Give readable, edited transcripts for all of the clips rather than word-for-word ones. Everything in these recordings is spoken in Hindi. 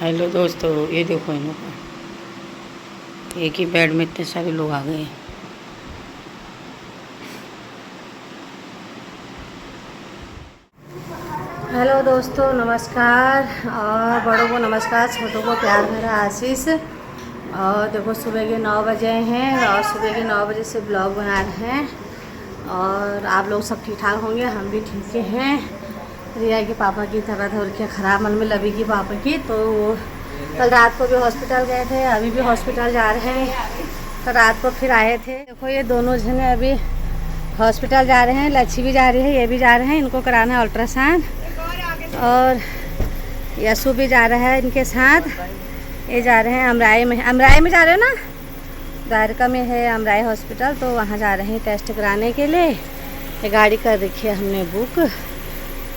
हेलो दोस्तों, ये देखो इन लोग का एक ही बेड में इतने सारे लोग आ गए। हेलो दोस्तों, नमस्कार। और बड़ों को नमस्कार, छोटों को प्यार भरा आशीष। और देखो सुबह के 9 बजे हैं और सुबह के 9 बजे से ब्लॉग बना रहे हैं। और आप लोग सब ठीक ठाक होंगे, हम भी ठीक हैं। रिया के पापा की तबीयत हो रखी है ख़राब, मतलब लवी की पापा की। तो वो कल रात को भी हॉस्पिटल गए थे, अभी भी हॉस्पिटल जा रहे हैं। कल रात को फिर आए थे। देखो ये दोनों जने अभी हॉस्पिटल जा रहे हैं, लच्छी भी जा रही है, ये भी जा रहे हैं। इनको कराना है अल्ट्रासाउंड। और यसु भी जा रहा है इनके साथ। ये जा रहे हैं अमराई में जा रहे हो ना, द्वारका में है अमराई हॉस्पिटल, तो वहाँ जा रहे हैं टेस्ट कराने के लिए। ये गाड़ी कर रखी है हमने बुक,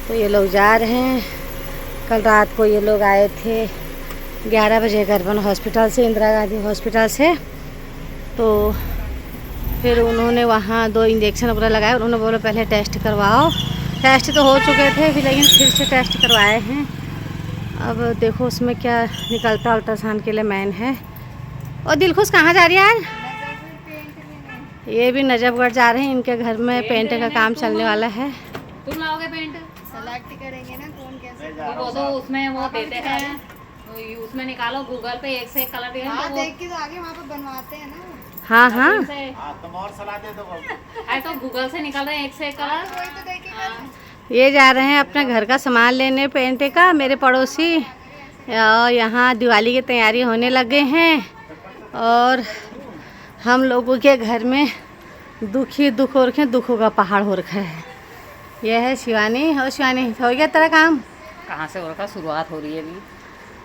तो ये लोग जा रहे हैं। कल रात को ये लोग आए थे 11 बजे गरबन हॉस्पिटल से, इंदिरा गांधी हॉस्पिटल से। तो फिर उन्होंने वहाँ 2 इंजेक्शन वगैरह लगाए। उन्होंने बोला पहले टेस्ट करवाओ। टेस्ट तो हो चुके थे फिर, लेकिन फिर से टेस्ट करवाए हैं। अब देखो उसमें क्या निकलता, अल्ट्रासाउंड के लिए मैन है। और दिलखुश कहाँ जा रही है यार? ये भी नजफगढ़ जा रहे हैं, इनके घर में पेंट का काम चलने वाला है। तुम लाओगे पेंट? सेलेक्ट करेंगे ना कौन कैसे। वो तो उसमें वो देते हैं, तो उसमें निकालो गूगल पे एक से एक कलर दिए। हाँ देख के तो आगे वहाँ पे बनवाते हैं ना। हाँ हाँ, तुम और सलाह दे दो। अरे तो गूगल से निकल रहे हैं एक से एक कलर। वही तो देखेगा। ये जा रहे हैं अपना घर का सामान लेने पेंट का। मेरे पड़ोसी यहाँ दिवाली की तैयारी होने लगे हैं और हम लोगों के घर में दुख ही दुख हो रखे हैं, दुखों का पहाड़ हो रखा है। यह है शिवानी। और शिवानी, हो गया तेरा काम? कहाँ से हो रखा, शुरुआत हो रही है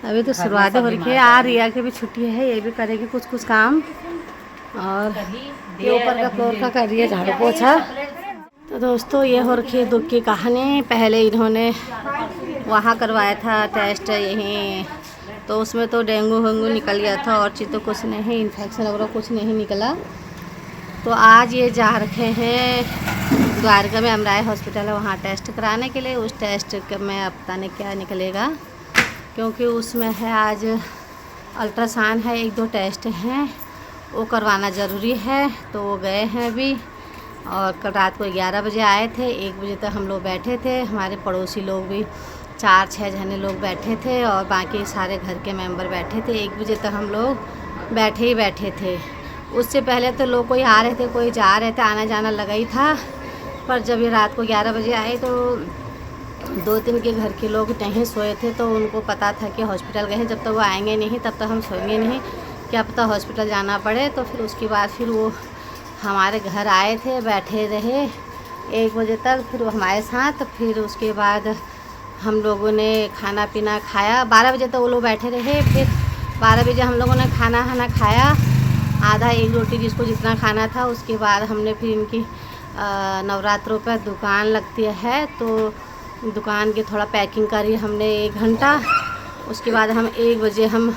अभी तो शुरुआत हो रही है। आ रिया की भी छुट्टी है, ये भी करेगी कुछ कुछ काम। और ये ऊपर का फ्लोर का कर रही है झाड़ू पोछा। तो दोस्तों ये हो रखी है दुख की कहानी। पहले इन्होंने वहाँ करवाया था टेस्ट यहीं, तो उसमें तो डेंगू वेंगू निकल गया था और चीज़ तो कुछ नहीं, इन्फेक्शन वगैरह कुछ नहीं निकला। तो आज ये जा रखे हैं द्वारका में अमराई हॉस्पिटल है, वहाँ टेस्ट कराने के लिए। उस टेस्ट में अब पता नहीं क्या निकलेगा, क्योंकि उसमें है आज अल्ट्रासाउंड है, 1-2 टेस्ट हैं, वो करवाना ज़रूरी है। तो वो गए हैं अभी। और कल रात को 11 बजे आए थे, 1 बजे तक हम लोग बैठे थे। हमारे पड़ोसी लोग भी 4-6 जने लोग बैठे थे और बाकी सारे घर के मेंबर बैठे थे। 1 बजे तक हम लोग बैठे थे। उससे पहले तो लोग कोई आ रहे थे, कोई जा रहे थे, आना जाना लगा ही था। पर जब ये रात को 11 बजे आए तो 2-3 के घर के लोग नहीं सोए थे, तो उनको पता था कि हॉस्पिटल गए हैं। जब तक वो आएंगे नहीं तब तक हम सोएंगे नहीं, क्या पता हॉस्पिटल जाना पड़े। तो फिर उसके बाद फिर वो हमारे घर आए थे, बैठे रहे 1 बजे तक, फिर वो हमारे साथ। फिर उसके बाद हम लोगों ने खाना पीना खाया। 12 बजे तक वो लोग बैठे रहे। फिर 12 बजे हम लोगों ने खाना खाया, आधा 1 रोटी जिसको जितना खाना था। उसके बाद हमने फिर इनकी नवरात्रों पर दुकान लगती है, तो दुकान की थोड़ा पैकिंग करी हमने 1 घंटा। उसके बाद हम 1 बजे हम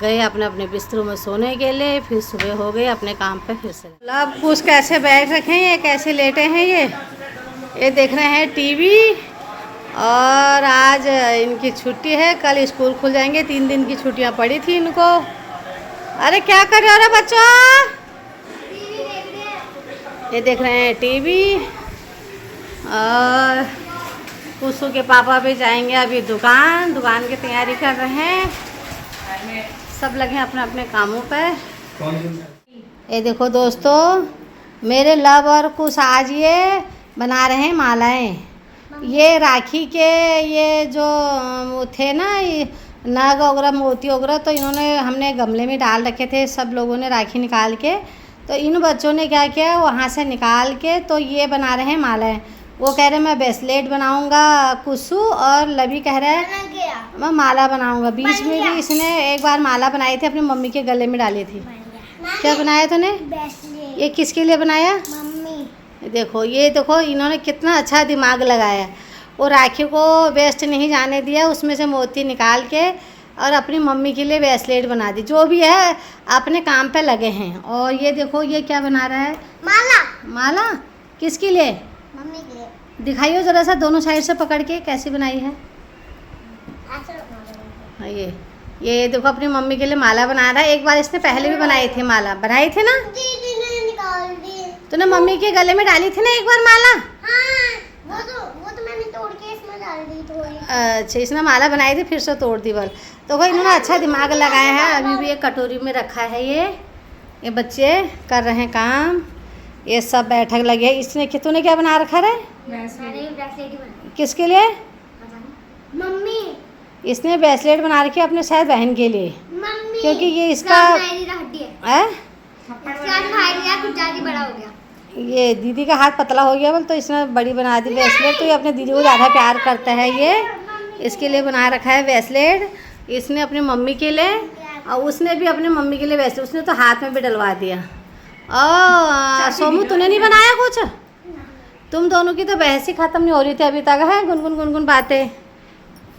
गए अपने अपने बिस्तरों में सोने के लिए। फिर सुबह हो गए अपने काम पे फिर से। अब कुछ कैसे बैग रखे हैं, ये कैसे लेटे हैं, ये देख रहे हैं टीवी। और आज इनकी छुट्टी है, कल स्कूल खुल जाएंगे। 3 दिन की छुट्टियां पड़ी थी इनको। अरे क्या कर रहे हो रे बच्चों? ये देख रहे हैं टीवी। और कुसु के पापा भी जाएंगे अभी दुकान की तैयारी कर रहे हैं। सब लगे हैं अपने अपने कामों पर। ये देखो दोस्तों, मेरे लव और कुछ आज ये बना रहे हैं मालाएं। ये राखी के ये जो वो थे ना, नाग वगैरह मोती वगैरह, तो हमने गमले में डाल रखे थे सब लोगों ने राखी निकाल के। तो इन बच्चों ने क्या किया, वहाँ से निकाल के तो ये बना रहे हैं मालाएं। वो कह रहे मैं ब्रेसलेट बनाऊंगा कुसु, और लवी कह रहा है मैं माला बनाऊंगा। बीच में भी इसने एक बार माला बनाई थी, अपनी मम्मी के गले में डाली थी। क्या बनाया तूने? ये किसके लिए बनाया? मम्मी। देखो ये देखो इन्होंने कितना अच्छा दिमाग लगाया। वो राखी को वेस्ट नहीं जाने दिया, उसमें से मोती निकाल के और अपनी मम्मी के लिए ब्रेसलेट बना दी। जो भी है अपने काम पे लगे हैं। और ये देखो ये क्या बना रहा है? माला किसके लिए? मम्मी के लिए। दिखाइयो ज़रा सा, दोनों साइड से पकड़ के कैसी बनाई है। हाँ, ये ये देखो अपनी मम्मी के लिए माला बना रहा है। एक बार इसने पहले भी बनाई थी माला, बनाई थी ना? दीदी ने निकाल दी। तूने मम्मी के गले में डाली थी ना एक बार माला? हाँ, वो तो मैंने तोड़ के इसमें डाल दी थोड़ी। अच्छा, इसने माला बनाई थी फिर से तोड़ दी बल। तो भाई इन्होंने अच्छा दिमाग लगाया है। अभी भी एक कटोरी में रखा है ये बच्चे कर रहे हैं काम। ये सब बैठक लगे है। इसने तूने क्या बना रखा है? किसके लिए? मम्मी इसने ब्रेसलेट बना रखी है अपने शायद बहन के लिए, मम्मी क्योंकि ये इसका कुछ ज्यादा बड़ा हो गया। ये दीदी का हाथ पतला हो गया बोल, तो इसने बड़ी बना दी ब्रेसलेट। तो ये अपने दीदी को ज़्यादा प्यार करता है। ये इसके लिए बना रखा है ब्रेसलेट। इसने अपनी मम्मी के लिए, और उसने भी अपनी मम्मी के लिए ब्रेसलेट, उसने तो हाथ में भी डलवा दिया। सोमू तूने नहीं बनाया कुछ? तुम दोनों की तो बहस ही ख़त्म नहीं हो रही थी अभी तक है, गुनगुन गुनगुन बातें।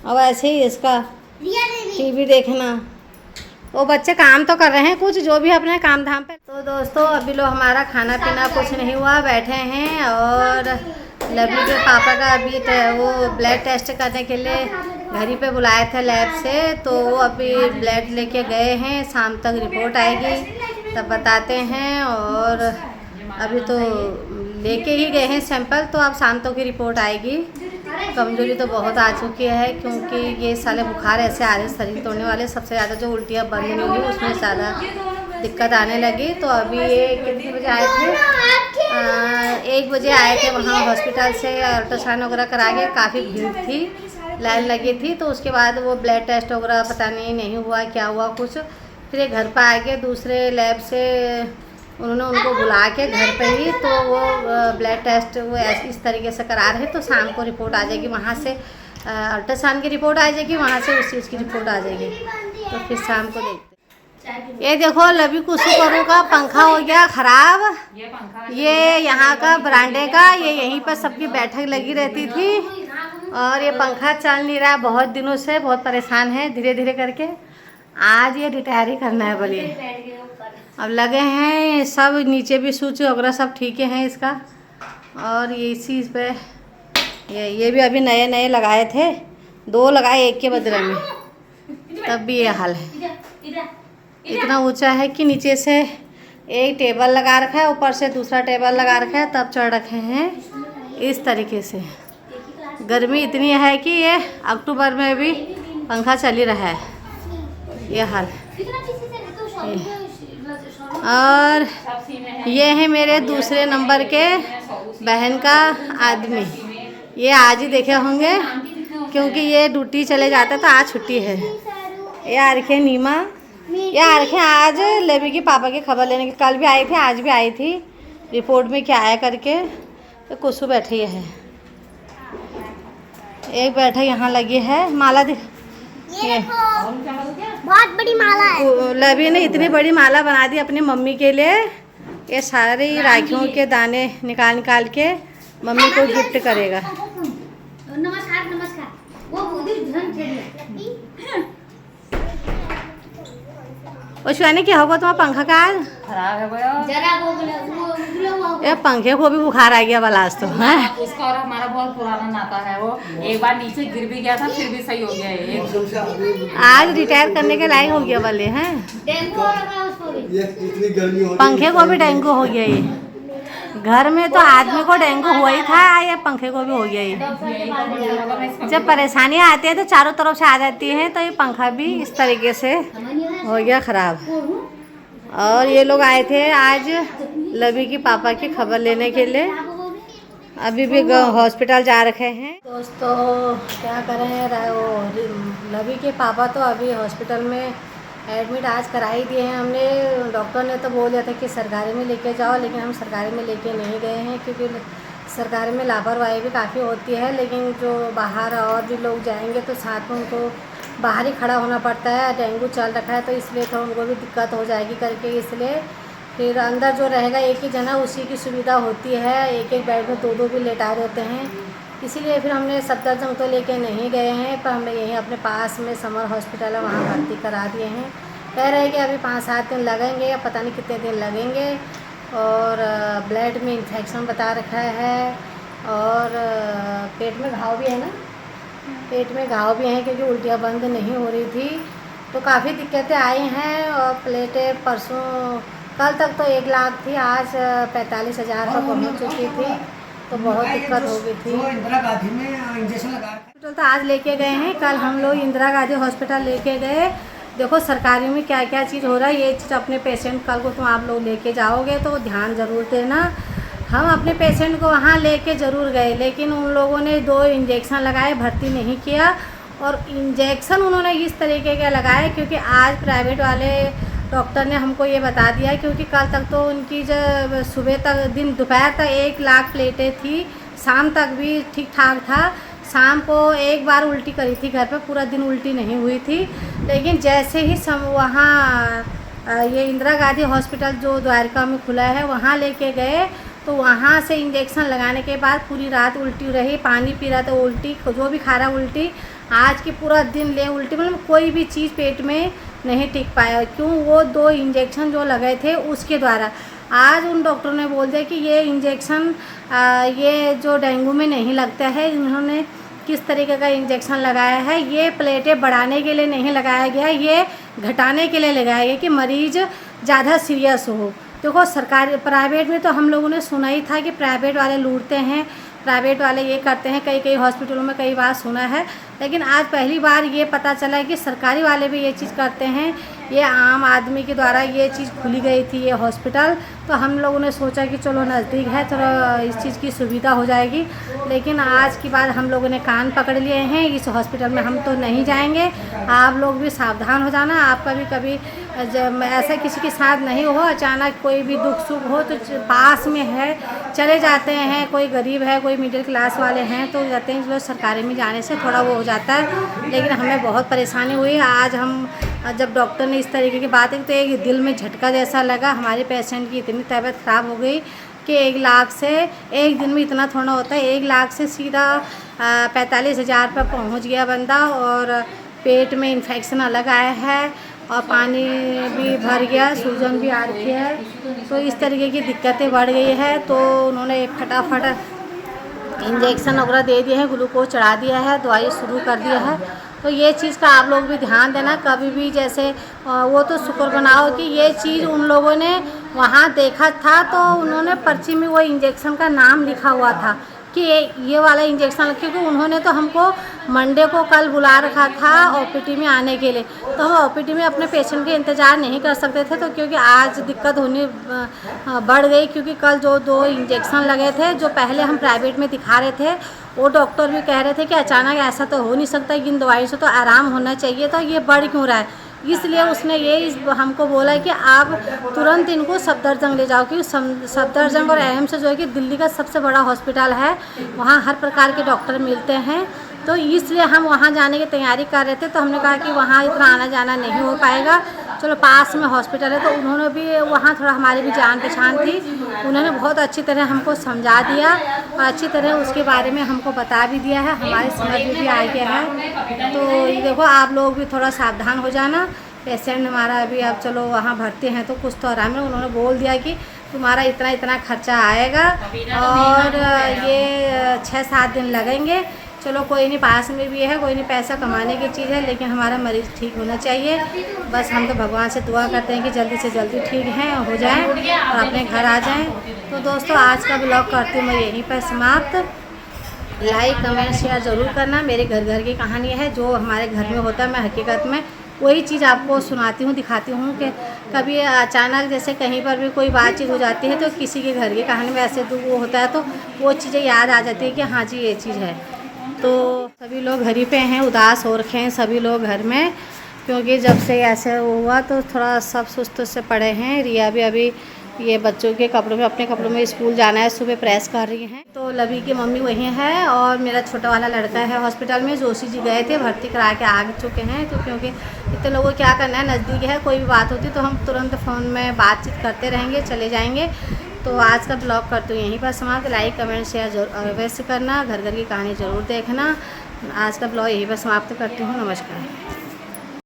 और ऐसे ही इसका टीवी देखना। वो बच्चे काम तो कर रहे हैं कुछ, जो भी अपने काम धाम पे। तो दोस्तों अभी लोग हमारा खाना पीना कुछ नहीं हुआ, बैठे हैं। और लवी के पापा का अभी वो ब्लड टेस्ट करने के लिए घर ही पे बुलाए थे लैब से, तो वो अभी ब्लड लेके गए हैं। शाम तक रिपोर्ट आएगी तब बताते हैं। और अभी तो लेके ही गए हैं सैंपल, तो अब शाम तक की रिपोर्ट आएगी। कमजोरी तो बहुत आ चुकी है, क्योंकि ये साले बुखार ऐसे आ रहे शरीर तोड़ने वाले। सबसे ज़्यादा जो उल्टियाँ बंद नहीं हुई उसमें ज़्यादा दिक्कत आने लगी। तो अभी ये कितने बजे आए थे? 1 बजे आए थे वहाँ हॉस्पिटल से। अल्ट्रासाउंड वगैरह करा के काफ़ी भीड़ थी, लाइन लगी थी। तो उसके बाद वो ब्लड टेस्ट वगैरह पता नहीं हुआ क्या हुआ कुछ। फिर ये घर पर आ गए दूसरे लैब से, उन्होंने उनको बुला के घर पे ही, तो वो ब्लड टेस्ट वो इस तरीके से करा रहे। तो शाम को रिपोर्ट आ जाएगी वहाँ से, अल्ट्रासाउंड की रिपोर्ट आ जाएगी, वहाँ से उस चीज़ की रिपोर्ट आ जाएगी। तो फिर शाम को देखते हैं। ये देखो लवी कुसु करू का पंखा हो गया ख़राब। ये यहाँ का बरांडे का, ये यहीं पर सबकी बैठक लगी रहती थी। और ये पंखा चल नहीं रहा बहुत दिनों से, बहुत परेशान है धीरे धीरे करके। आज ये रिटायर ही करना है बोलिए। अब लगे हैं सब, नीचे भी स्विच वगैरह सब ठीक हैं इसका। और ये इसी पे ये भी अभी नए नए लगाए थे, 2 लगाए एक के बदले में, तब भी ये हाल है। इतना ऊंचा है कि नीचे से एक टेबल लगा रखा है, ऊपर से दूसरा टेबल लगा रखा है, तब चढ़ रखे हैं इस तरीके से। गर्मी इतनी है कि ये अक्टूबर में भी पंखा चल ही रहा है, ये हाल। और ये है मेरे दूसरे नंबर के बहन का आदमी। ये आज ही देखे होंगे, क्योंकि ये ड्यूटी चले जाते तो आज छुट्टी है। ये आ रखे नीमा, ये आ रखे आज लेवी के पापा की खबर लेने की। कल भी आई थी, आज भी आई थी, रिपोर्ट में क्या आया करके। तो कुसु बैठी है, एक बैठे यहाँ लगी है। माला दिख, ये बहुत बड़ी माला है। लवी ने इतनी बड़ी माला बना दी अपनी मम्मी के लिए। ये सारे राखियों के दाने निकाल के मम्मी को गिफ्ट करेगा। नमस्कार नमस्कार। वो शिवानी क्या होगा तुम्हारा पंखा का आज? खराब है भैया। ये पंखे को भी बुखार आ गया वाला आज तो है। उसका और हमारा बहुत पुराना नाता है। वो एक बार नीचे गिर भी गया था, फिर भी सही हो गया है। आज रिटायर करने के लायक हो गया वाले हैं। डेंगू हो रहा है उसको भी। पंखे को भी डेंगू हो गया। ये घर में तो आदमी को डेंगू हुआ ही था, ये पंखे को भी हो गया। ये जब परेशानियाँ आती है तो चारों तरफ से आ जाती हैं, तो ये पंखा भी इस तरीके से हो गया ख़राब। और ये लोग आए थे आज लवी की पापा की खबर लेने के लिए, अभी भी हॉस्पिटल जा रखे हैं। दोस्तों क्या करें, वो लवी के पापा तो अभी हॉस्पिटल में एडमिट आज करा ही दिए हैं हमने। डॉक्टर ने तो बोल दिया था कि सरकारी में लेके जाओ, लेकिन हम सरकारी में लेके नहीं गए हैं, क्योंकि सरकारी में लापरवाही भी काफ़ी होती है। लेकिन जो बाहर और भी लोग जाएंगे तो साथ में उनको बाहर ही खड़ा होना पड़ता है। डेंगू चल रखा है तो इसलिए तो उनको भी दिक्कत हो जाएगी करके, इसलिए फिर अंदर जो रहेगा एक ही जना, उसी की सुविधा होती है। एक एक बेड में 2-2 भी लेटाए रहते हैं, इसीलिए फिर हमने सफदरजंग तो लेके नहीं गए हैं, पर हमें यहीं अपने पास में समर हॉस्पिटल है वहाँ भर्ती करा दिए हैं। कह रहे हैं कि अभी 5-7 दिन लगेंगे, या पता नहीं कितने दिन लगेंगे। और ब्लड में इन्फेक्शन बता रखा है, और पेट में घाव भी है ना, पेट में घाव भी हैं, क्योंकि उल्टियाँ बंद नहीं हो रही थी। तो काफ़ी दिक्कतें आई हैं। और प्लेटें परसों कल तक तो 1 लाख थी, आज 45,000 पर पहुँच चुकी थी, तो बहुत दिक्कत हो गई थी। इंदिरा गांधी में इंजेक्शन लगा हॉस्पिटल तो आज लेके गए हैं, कल हम लोग इंदिरा गांधी हॉस्पिटल लेके गए। देखो सरकारी में क्या क्या चीज़ हो रहा है, ये चीज़ अपने पेशेंट कल को तुम आप लोग लेके जाओगे तो ध्यान ज़रूर देना। हम अपने पेशेंट को वहाँ लेके ज़रूर गए, लेकिन उन लोगों ने 2 इंजेक्शन लगाए, भर्ती नहीं किया। और इंजेक्शन उन्होंने इस तरीके के लगाए क्योंकि आज प्राइवेट वाले डॉक्टर ने हमको ये बता दिया, क्योंकि कल तक तो उनकी जब सुबह तक दोपहर तक 1 लाख प्लेटें थी, शाम तक भी ठीक ठाक था। शाम को एक बार उल्टी करी थी घर पे, पूरा दिन उल्टी नहीं हुई थी। लेकिन जैसे ही वहाँ ये इंदिरा गांधी हॉस्पिटल जो द्वारका में खुला है वहाँ लेके गए, तो वहाँ से इंजेक्शन लगाने के बाद पूरी रात उल्टी रही, पानी पी रहा था उल्टी, जो भी खा रहा उल्टी। आज की पूरा दिन ले उल्टी, मतलब कोई भी चीज़ पेट में नहीं टिक पाया। क्यों? वो 2 इंजेक्शन जो लगे थे उसके द्वारा। आज उन डॉक्टर ने बोल दिया कि ये इंजेक्शन ये जो डेंगू में नहीं लगता है। इन्होंने किस तरीके का इंजेक्शन लगाया है, ये प्लेटें बढ़ाने के लिए नहीं लगाया गया, ये घटाने के लिए लगाया गया कि मरीज़ ज़्यादा सीरियस हो। देखो सरकारी प्राइवेट में तो हम लोगों ने सुना ही था कि प्राइवेट वाले लूटते हैं, प्राइवेट वाले ये करते हैं, कई हॉस्पिटलों में कई बार सुना है। लेकिन आज पहली बार ये पता चला कि सरकारी वाले भी ये चीज़ करते हैं। ये आम आदमी के द्वारा ये चीज़ खुली गई थी ये हॉस्पिटल, तो हम लोगों ने सोचा कि चलो नज़दीक है, थोड़ा इस चीज़ की सुविधा हो जाएगी। लेकिन आज की बात हम लोगों ने कान पकड़ लिए हैं, इस हॉस्पिटल में हम तो नहीं जाएंगे। आप लोग भी सावधान हो जाना। आपका भी कभी जब ऐसा किसी के साथ नहीं हो, अचानक कोई भी दुख सुख हो तो पास में है चले जाते हैं। कोई गरीब है, कोई मिडिल क्लास वाले हैं तो जाते हैं, जो सरकारी में जाने से थोड़ा वो हो जाता है। लेकिन हमें बहुत परेशानी हुई। आज हम जब डॉक्टर ने इस तरीके की बात की तो एक दिल में झटका जैसा लगा। हमारे पेशेंट की इतनी तबीयत ख़राब हो गई कि 1 लाख से एक दिन में इतना थोड़ा होता है, 1 लाख से सीधा 45,000 पर पहुंच गया बंदा। और पेट में इन्फेक्शन अलग आया है और पानी भी भर गया, सूजन भी आ रही है, तो इस तरीके की दिक्कतें बढ़ गई है। तो उन्होंने फटाफट इंजेक्शन वगैरह दे दिए हैं, ग्लूकोज चढ़ा दिया है, दवाई शुरू कर दिया है। तो ये चीज़ का आप लोग भी ध्यान देना। कभी भी जैसे वो तो शुक्र बनाओ कि ये चीज़ उन लोगों ने वहाँ देखा था, तो उन्होंने पर्ची में वो इंजेक्शन का नाम लिखा हुआ था कि ये वाला इंजेक्शन, क्योंकि उन्होंने तो हमको मंडे को कल बुला रखा था ओपीडी में आने के लिए, तो हम ओपीडी में अपने पेशेंट के इंतज़ार नहीं कर सकते थे। तो क्योंकि आज दिक्कत होनी बढ़ गई, क्योंकि कल जो 2 इंजेक्शन लगे थे जो पहले हम प्राइवेट में दिखा रहे थे, वो डॉक्टर भी कह रहे थे कि अचानक ऐसा तो हो नहीं सकता, इन दवाई से तो आराम होना चाहिए, तो ये बढ़ क्यों रहा है। इसलिए उसने ये हमको बोला कि आप तुरंत इनको सफदरजंग ले जाओ, क्योंकि सफदरजंग और एम्स जो है कि दिल्ली का सबसे बड़ा हॉस्पिटल है, वहाँ हर प्रकार के डॉक्टर मिलते हैं। तो इसलिए हम वहाँ जाने की तैयारी कर रहे थे। तो हमने कहा कि वहाँ इतना आना जाना नहीं हो पाएगा, चलो पास में हॉस्पिटल है। तो उन्होंने भी वहाँ थोड़ा हमारी भी जान पहचान थी, उन्होंने बहुत अच्छी तरह हमको समझा दिया और अच्छी तरह उसके बारे में हमको बता भी दिया है, हमारे समझ में भी आ गया है। तो ये देखो आप लोग भी थोड़ा सावधान हो जाना। पेशेंट हमारा अभी अब चलो वहाँ भर्ती हैं तो कुछ तो आराम है। उन्होंने बोल दिया कि तुम्हारा इतना इतना खर्चा आएगा और ये 6-7 दिन लगेंगे। चलो कोई नहीं, पास में भी है, कोई नहीं, पैसा कमाने की चीज़ है, लेकिन हमारा मरीज़ ठीक होना चाहिए। बस हम तो भगवान से दुआ करते हैं कि जल्दी से जल्दी ठीक हैं, हो जाएं और अपने घर आ जाएं। तो दोस्तों आज का ब्लॉग करती हूँ मैं यहीं पर समाप्त। लाइक कमेंट शेयर ज़रूर करना। मेरे घर की कहानी है, जो हमारे घर में होता है मैं हकीकत में वही चीज़ आपको सुनाती हूँ, दिखाती हूँ कि कभी अचानक जैसे कहीं पर भी कोई बातचीत हो जाती है तो किसी के घर की कहानी में ऐसे दुख होता है तो वो चीज़ें याद आ जाती है कि हाँ जी ये चीज़ है। तो सभी लोग घर ही पे हैं, उदास हो रखे हैं सभी लोग घर में, क्योंकि जब से ऐसे हुआ तो थोड़ा सब सुस्त से पड़े हैं। रिया भी अभी ये बच्चों के कपड़ों में, अपने कपड़ों में स्कूल जाना है, सुबह प्रेस कर रही हैं। तो लवी की मम्मी वहीं है और मेरा छोटा वाला लड़का है हॉस्पिटल में। जोशी जी गए थे, भर्ती करा के आ चुके हैं। तो क्योंकि इतने लोगों को क्या करना है, नज़दीक है, कोई भी बात होती तो हम तुरंत फ़ोन में बातचीत करते रहेंगे, चले जाएंगे। तो आज का ब्लॉग करती हूँ यहीं पर समाप्त। लाइक कमेंट शेयर जरूर अवश्य करना, घर की कहानी ज़रूर देखना। आज का ब्लॉग यहीं पर समाप्त करती हूँ। नमस्कार।